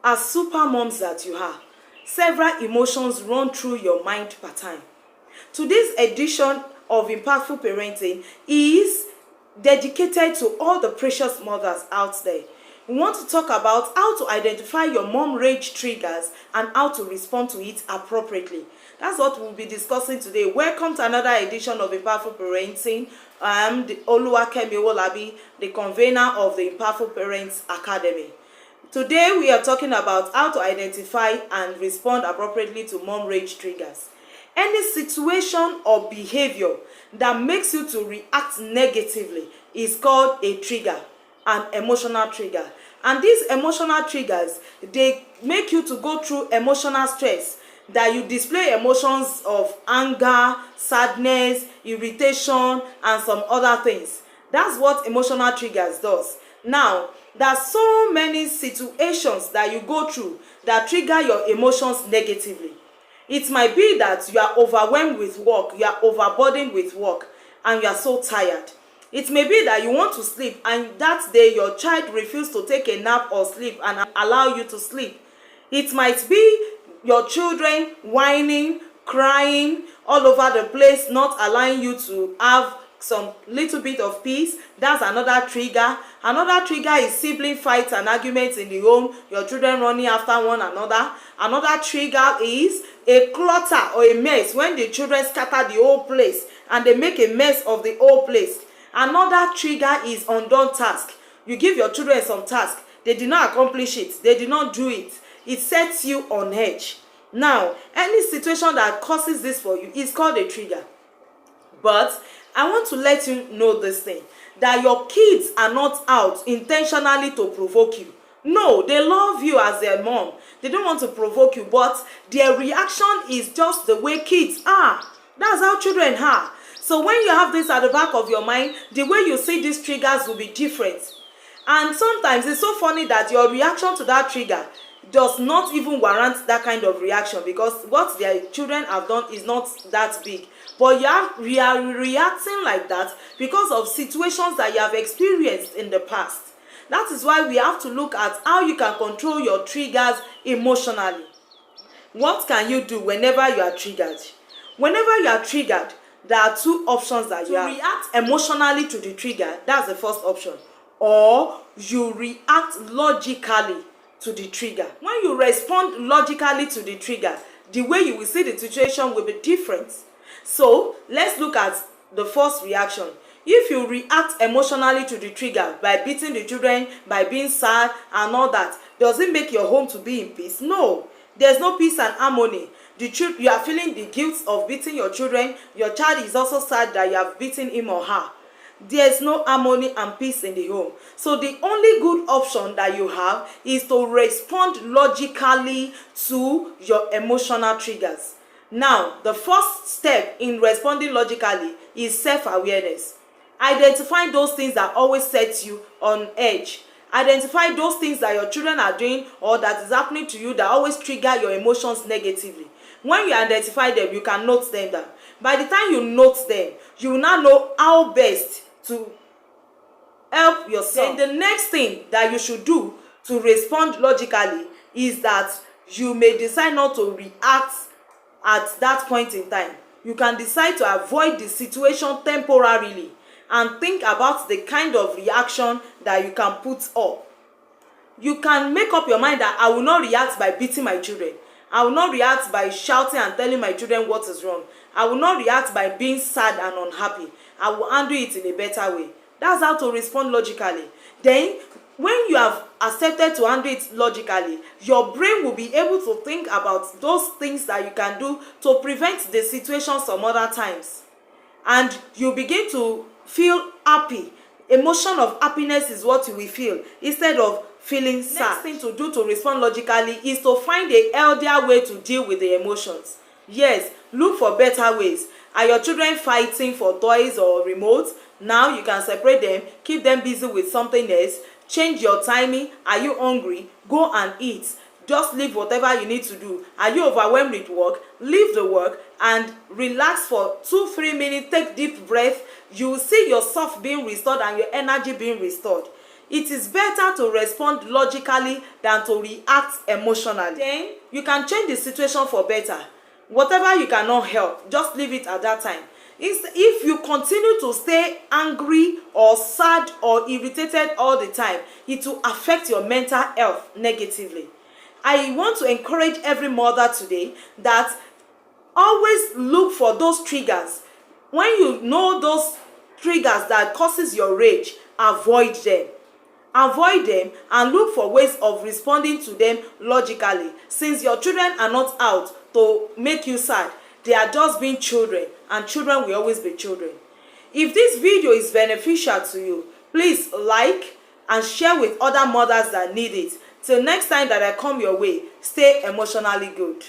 As super moms that you are, several emotions run through your mind per time. Today's edition of Impactful Parenting is dedicated to all the precious mothers out there. We want to talk about how to identify your mom rage triggers and how to respond to it appropriately. That's what we'll be discussing today. Welcome to another edition of Impactful Parenting. I'm Oluwakemi Owolabi, the convener of the Impactful Parents Academy. Today we are talking about how to identify and respond appropriately to mom rage triggers. Any situation or behavior that makes you to react negatively is called a trigger, an emotional trigger. And these emotional triggers, they make you to go through emotional stress, that you display emotions of anger, sadness, irritation, and some other things. That's what emotional triggers does. Now, there are so many situations that you go through that trigger your emotions negatively. It might be that you are overwhelmed with work, you are overburdened with work, and you are so tired. It may be that you want to sleep, and that day your child refuses to take a nap or sleep and allow you to sleep. It might be your children whining, crying all over the place, not allowing you to have some little bit of peace. That's another trigger. Another trigger is sibling fights and arguments in the home, your children running after one another. Another trigger is a clutter or a mess, when the children scatter the whole place and they make a mess of the whole place. Another trigger is undone task. You give your children some task, they did not accomplish it, they did not do it. It sets you on edge. Now, any situation that causes this for you is called a trigger. But I want to let you know this thing, that your kids are not out intentionally to provoke you. No, they love you as their mom. They don't want to provoke you, but their reaction is just the way kids are. That's how children are. So when you have this at the back of your mind, the way you see these triggers will be different. And sometimes it's so funny that your reaction to that trigger does not even warrant that kind of reaction, because what their children have done is not that big. But you are reacting like that because of situations that you have experienced in the past. That is why we have to look at how you can control your triggers emotionally. What can you do whenever you are triggered? Whenever you are triggered, there are two options that you have. To react emotionally to the trigger, that's the first option. Or you react logically to the trigger. When you respond logically to the trigger, the way you will see the situation will be different. So let's look at the first reaction. If you react emotionally to the trigger by beating the children, by being sad and all that, does it make your home to be in peace? No, there's no peace and harmony. You are feeling the guilt of beating your children. Your child is also sad that you have beaten him or her. There's no harmony and peace in the home. So the only good option that you have is to respond logically to your emotional triggers. Now, the first step in responding logically is self-awareness. Identify those things that always set you on edge. Identify those things that your children are doing or that is happening to you that always trigger your emotions negatively. When you identify them, you can note them down. By the time you note them, you will now know how best to help yourself. Then the next thing that you should do to respond logically is that you may decide not to react at that point in time. You can decide to avoid the situation temporarily and think about the kind of reaction that you can put up. You can make up your mind that I will not react by beating my children. I will not react by shouting and telling my children what is wrong. I will not react by being sad and unhappy. I will handle it in a better way. That's how to respond logically. Then, when you have accepted to handle it logically, your brain will be able to think about those things that you can do to prevent the situation some other times. And you begin to feel happy. Emotion of happiness is what you will feel instead of feeling sad. Next thing to do to respond logically is to find a healthier way to deal with the emotions. Yes, look for better ways. Are your children fighting for toys or remotes? Now you can separate them, keep them busy with something else. Change your timing. Are you hungry? Go and eat. Just leave whatever you need to do. Are you overwhelmed with work? Leave the work and relax for 2-3 minutes. Take deep breath. You will see yourself being restored and your energy being restored. It is better to respond logically than to react emotionally. Then you can change the situation for better. Whatever you cannot help, just leave it at that time. If you continue to stay angry or sad or irritated all the time, it will affect your mental health negatively. I want to encourage every mother today that always look for those triggers. When you know those triggers that causes your rage, avoid them. Avoid them and look for ways of responding to them logically. Since your children are not out to make you sad, they are just being children, and children will always be children. If this video is beneficial to you, please like and share with other mothers that need it. Till next time that I come your way, stay emotionally good.